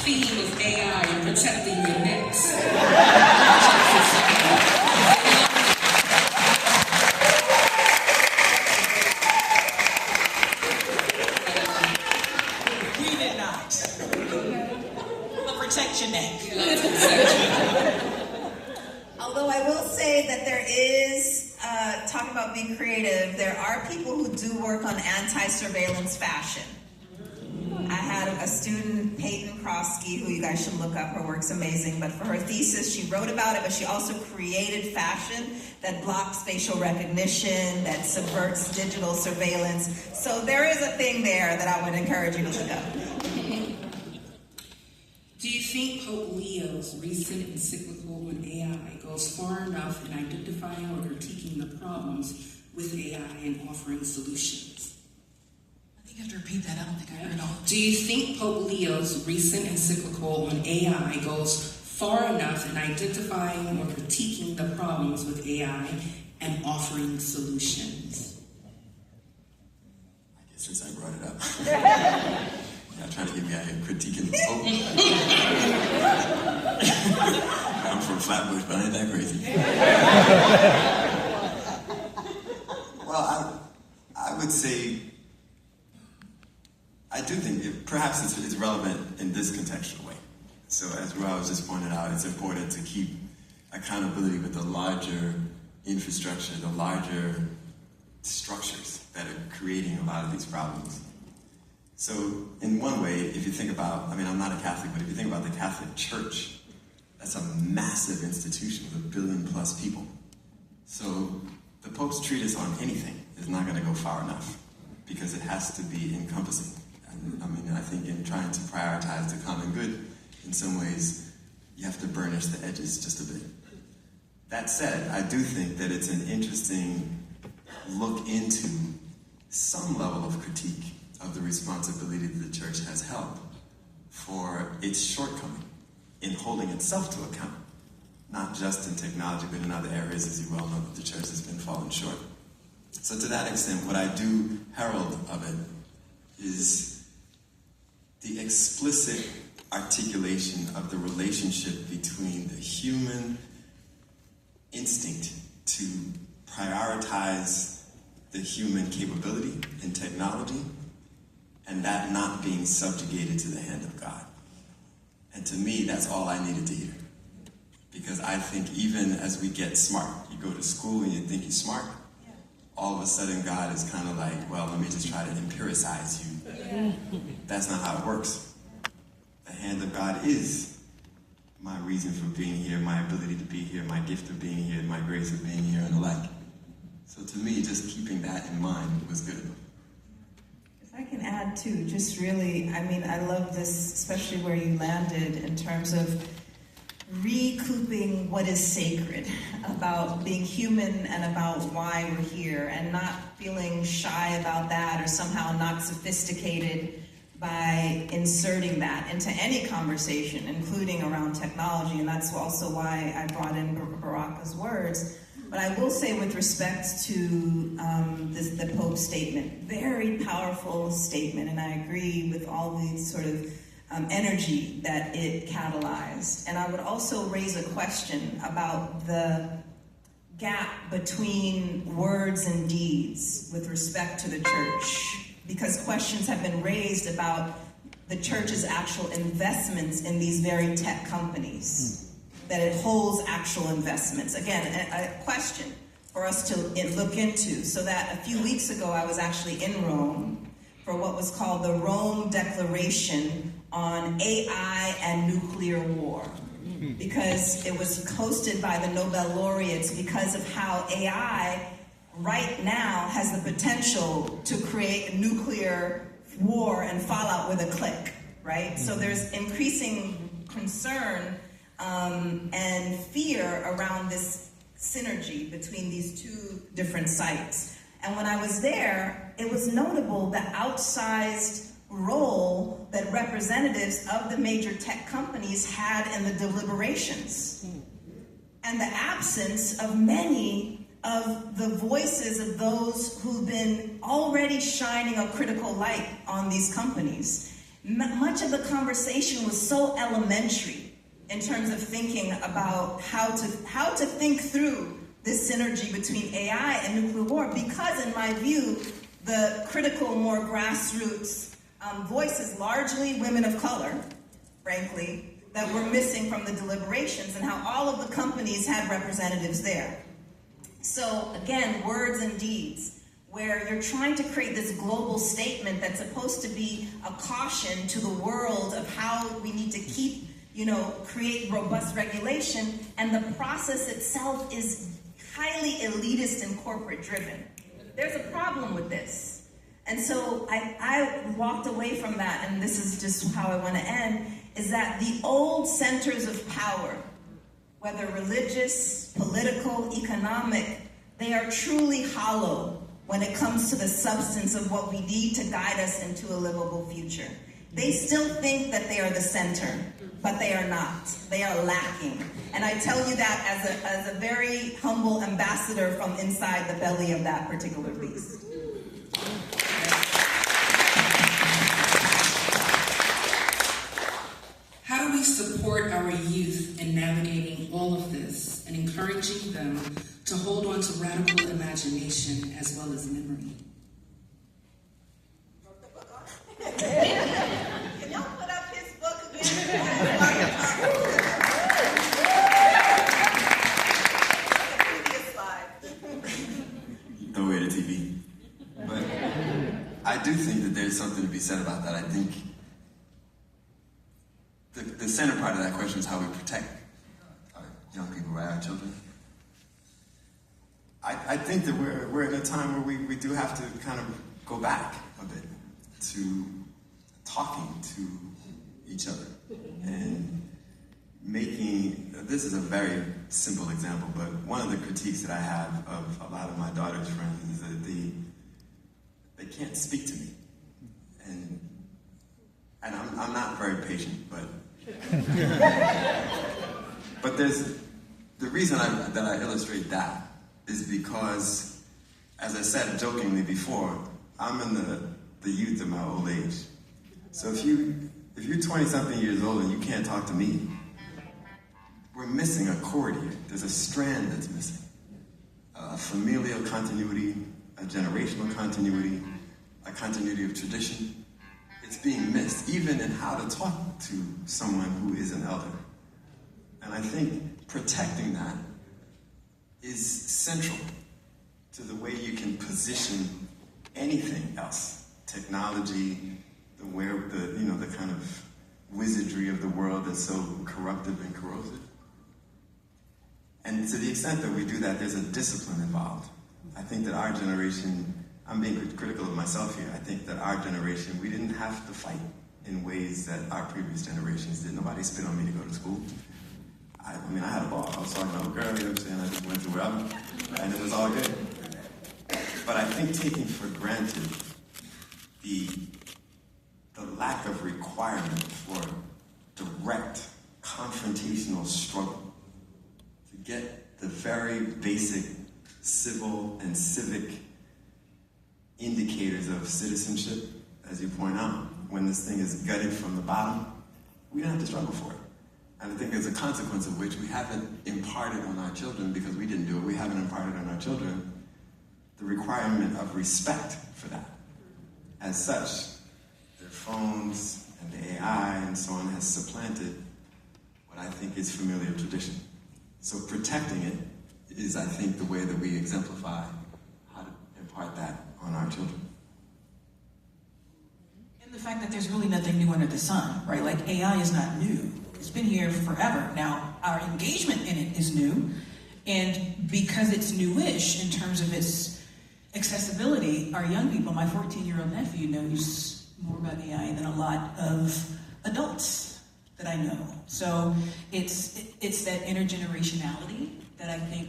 theme of AI and protecting your necks. We did not. But protect your neck. Although I will say that there is, talking about being creative, there are people who do work on anti-surveillance fashion. I had a student, Peyton Krosky, who you guys should look up. Her work's amazing. But for her thesis, she wrote about it, but she also created fashion that blocks facial recognition, that subverts digital surveillance. So there is a thing there that I would encourage you to look up. Do you think Pope Leo's recent encyclical on AI goes far enough in identifying or critiquing the problems with AI and offering solutions? You have to repeat that. I don't think I heard it all. Do you think Pope Leo's recent encyclical on AI goes far enough in identifying or critiquing the problems with AI and offering solutions? I guess since I brought it up. Y'all trying to get me out here critiquing the Pope. I'm from Flatbush, but I ain't that crazy. Well, I would say, I do think perhaps it's relevant in this contextual way. So as Rob just pointed out, it's important to keep accountability with the larger infrastructure, the larger structures that are creating a lot of these problems. So in one way, if you think about, I mean, I'm not a Catholic, but if you think about the Catholic Church, that's a massive institution with 1 billion plus people. So the Pope's treatise on anything is not going to go far enough because it has to be encompassing. I mean, I think in trying to prioritize the common good, in some ways, you have to burnish the edges just a bit. That said, I do think that it's an interesting look into some level of critique of the responsibility that the church has held for its shortcoming in holding itself to account, not just in technology, but in other areas, as you well know, that the church has been falling short. So to that extent, what I do herald of it is the explicit articulation of the relationship between the human instinct to prioritize the human capability in technology and that not being subjugated to the hand of God. And to me, that's all I needed to hear. Because I think even as we get smart, you go to school and you think you're smart, all of a sudden God is kind of like, well, let me just try to empiricize you. That's not how it works. The hand of God is my reason for being here, my ability to be here, my gift of being here, my grace of being here, and the like. So to me, just keeping that in mind was good. If I can add too, just really, I mean, I love this, especially where you landed in terms of recouping what is sacred about being human and about why we're here, and not feeling shy about that or somehow not sophisticated by inserting that into any conversation, including around technology. And that's also why I brought in Baraka's words. But I will say, with respect to the Pope's statement, very powerful statement, and I agree with all the sort of energy that it catalyzed. And I would also raise a question about the gap between words and deeds with respect to the church, because questions have been raised about the church's actual investments in these very tech companies, that it holds actual investments. Again, a question for us to look into. So that a few weeks ago, I was actually in Rome for what was called the Rome Declaration on AI and Nuclear War, because it was hosted by the Nobel laureates because of how AI right now has the potential to create a nuclear war and fallout with a click, right? So there's increasing concern and fear around this synergy between these two different sites. And when I was there, it was notable the outsized role that representatives of the major tech companies had in the deliberations, and the absence of many of the voices of those who've been already shining a critical light on these companies. Much of the conversation was so elementary in terms of thinking about how to think through this synergy between AI and nuclear war, because in my view, the critical, more grassroots voices, largely women of color, frankly, that were missing from the deliberations, and how all of the companies had representatives there. So again, words and deeds, where you're trying to create this global statement that's supposed to be a caution to the world of how we need to keep, create robust regulation, and the process itself is highly elitist and corporate driven. There's a problem with this. And so I walked away from that, and this is just how I want to end, is that the old centers of power, whether religious, political, economic, they are truly hollow when it comes to the substance of what we need to guide us into a livable future. They still think that they are the center, but they are not. They are lacking. And I tell you that as a very humble ambassador from inside the belly of that particular beast. How do we support our youth in navigating all of this and encouraging them to hold on to radical imagination as well as memory? Can y'all put up his book again? Previous slide. Throw away the TV. But I do think that there's something to be said about that. I think the center part of that question is how we protect our young people, right, our children. I think that we're in a time where we do have to kind of go back a bit to talking to each other and making, this is a very simple example, but one of the critiques that I have of a lot of my daughter's friends is that they can't speak to me. And I'm not very patient, but but there's the reason that I illustrate that is because, as I said jokingly before, I'm in the youth of my old age. So if you're 20-something years old and you can't talk to me, we're missing a cord here. There's a strand that's missing. A familial continuity, a generational continuity, a continuity of tradition. It's being missed, even in how to talk to someone who is an elder. And I think protecting that is central to the way you can position anything else. Technology, the kind of wizardry of the world that's so corruptive and corrosive. And to the extent that we do that, there's a discipline involved. I think that our generation, I'm being critical of myself here, I think that our generation, we didn't have to fight in ways that our previous generations did. Nobody spit on me to go to school. I had a ball. I was talking to a girl, you know what I'm saying? I just went to wherever, and it was all good. But I think taking for granted the lack of requirement for direct confrontational struggle to get the very basic civil and civic indicators of citizenship, as you point out, when this thing is gutted from the bottom, we don't have to struggle for it. And I think as a consequence of which we haven't imparted on our children, because we didn't do it, we haven't imparted on our children the requirement of respect for that. As such, their phones and the AI and so on has supplanted what I think is familiar tradition. So protecting it is, I think, the way that we exemplify how to impart that on our children. And the fact that there's really nothing new under the sun, right? Like AI is not new. It's been here forever. Now, our engagement in it is new, and because it's newish in terms of its accessibility, our young people, my 14-year-old nephew knows more about AI than a lot of adults that I know. So it's that intergenerationality that I think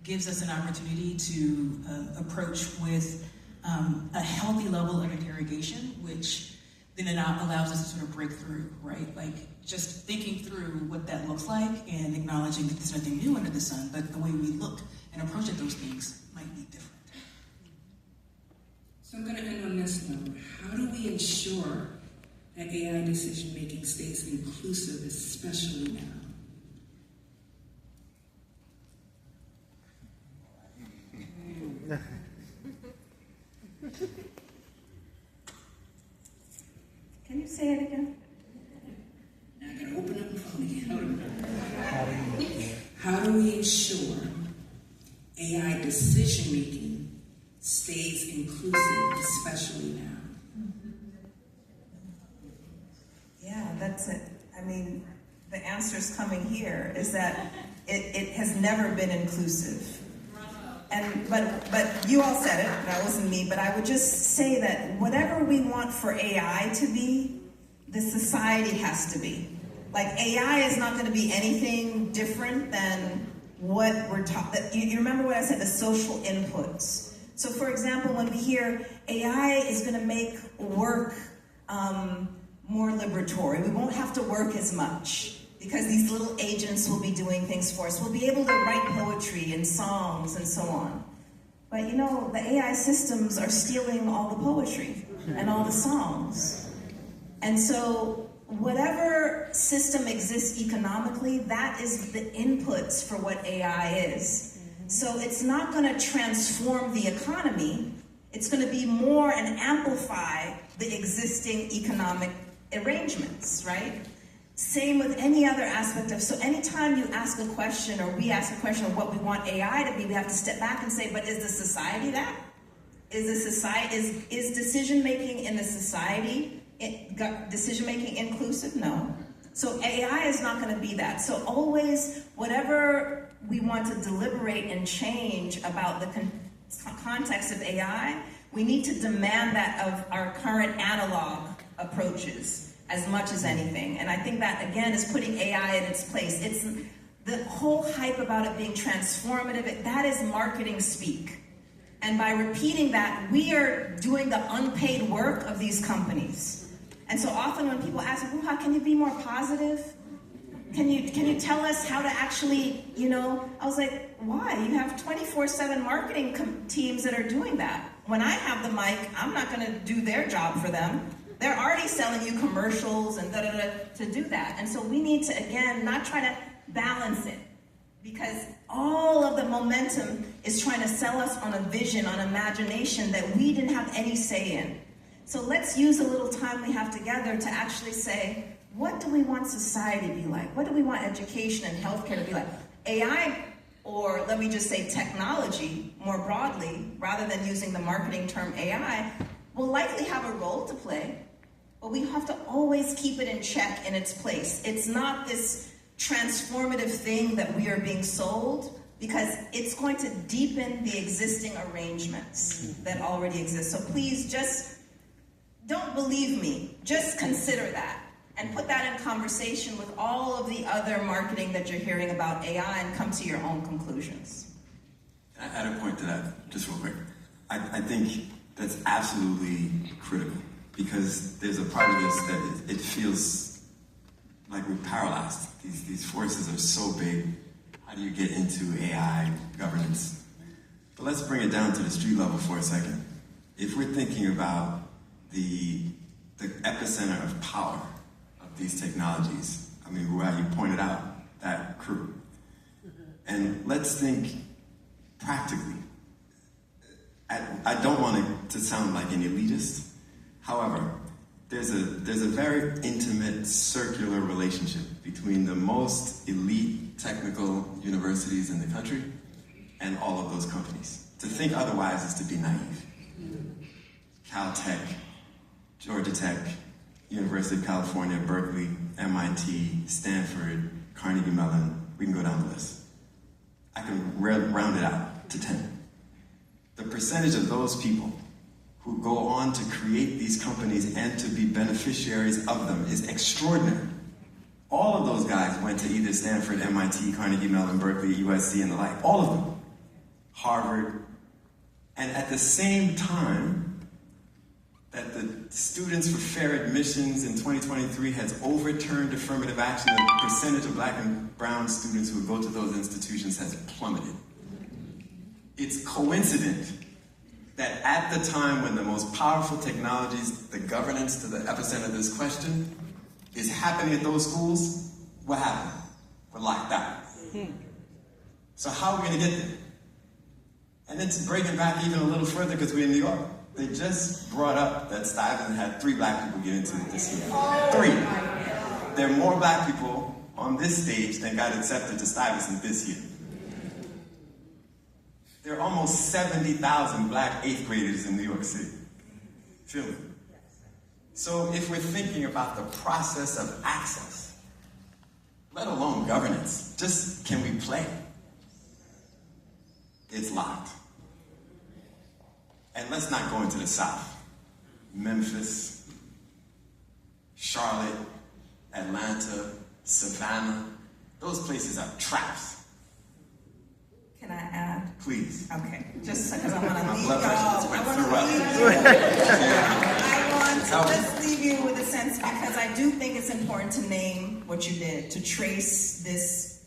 gives us an opportunity to approach with a healthy level of interrogation, which then it allows us to sort of break through, right? Like just thinking through what that looks like and acknowledging that there's nothing new under the sun, but the way we look and approach at those things might be different. So I'm going to end on this note. How do we ensure that AI decision-making stays inclusive, especially now. Can you say it again? Now I gotta open up the phone again. How do we ensure AI decision-making stays inclusive, especially now? Yeah, that's it. I mean, the answer's coming here is that it has never been inclusive. But you all said it, that wasn't me, but I would just say that whatever we want for AI to be, the society has to be. Like, AI is not going to be anything different than what we're taught. You remember what I said, the social inputs. So for example, when we hear AI is going to make work more liberatory, we won't have to work as much because these little agents will be doing things for us. We'll be able to write poetry and songs and so on. But you know, the AI systems are stealing all the poetry and all the songs. And so whatever system exists economically, that is the inputs for what AI is. So it's not going to transform the economy. It's going to be more and amplify the existing economic arrangements, right? Same with any other aspect of, so anytime you ask a question or we ask a question of what we want AI to be, we have to step back and say, but is the society that? Is decision-making in the society, decision-making inclusive? No. So AI is not going to be that. So always, whatever we want to deliberate and change about the context of AI, we need to demand that of our current analog approaches as much as anything. And I think that, again, is putting AI in its place. It's the whole hype about it being transformative, that is marketing speak. And by repeating that, we are doing the unpaid work of these companies. And so often when people ask, well, how can you be more positive? Can you tell us how to actually, I was like, why? You have 24/7 marketing teams that are doing that. When I have the mic, I'm not going to do their job for them. They're already selling you commercials and to do that. And so we need to, again, not try to balance it, because all of the momentum is trying to sell us on a vision, on imagination that we didn't have any say in. So let's use a little time we have together to actually say, what do we want society to be like? What do we want education and healthcare to be like? AI, or let me just say technology more broadly, rather than using the marketing term AI, will likely have a role to play. But we have to always keep it in check in its place. It's not this transformative thing that we are being sold, because it's going to deepen the existing arrangements that already exist. So please just don't believe me. Just consider that and put that in conversation with all of the other marketing that you're hearing about AI and come to your own conclusions. Can I add a point to that, just real quick? I think that's absolutely critical, because there's a part of this that it feels like we're paralyzed. These forces are so big. How do you get into AI governance? But let's bring it down to the street level for a second. If we're thinking about the epicenter of power of these technologies, I mean, you pointed out that crew. And let's think practically. I don't want it to sound like an elitist. However, there's a very intimate circular relationship between the most elite technical universities in the country and all of those companies. To think otherwise is to be naive. Caltech, Georgia Tech, University of California, Berkeley, MIT, Stanford, Carnegie Mellon, we can go down the list. I can round it out to 10. The percentage of those people who go on to create these companies and to be beneficiaries of them is extraordinary. All of those guys went to either Stanford, MIT, Carnegie Mellon, Berkeley, USC, and the like. All of them. Harvard. And at the same time that the Students for Fair Admissions in 2023 has overturned affirmative action, the percentage of black and brown students who go to those institutions has plummeted. It's coincident that at the time when the most powerful technologies, the governance to the epicenter of this question, is happening at those schools, what happened? We're locked out. So how are we going to get there? And then to break it back even a little further, because we're in New York, they just brought up that Stuyvesant had 3 black people get into it this year. 3. There are more black people on this stage than got accepted to Stuyvesant this year. There are almost 70,000 black 8th graders in New York City. Feel me? So if we're thinking about the process of access, let alone governance, just can we play? It's locked. And let's not go into the South. Memphis, Charlotte, Atlanta, Savannah, those places are traps. Can I add? Please. Okay, just because I want to My leave blood pressure just y'all. went I want through to up. leave you. I want to just leave you with a sense, because I do think it's important to name what you did, to trace this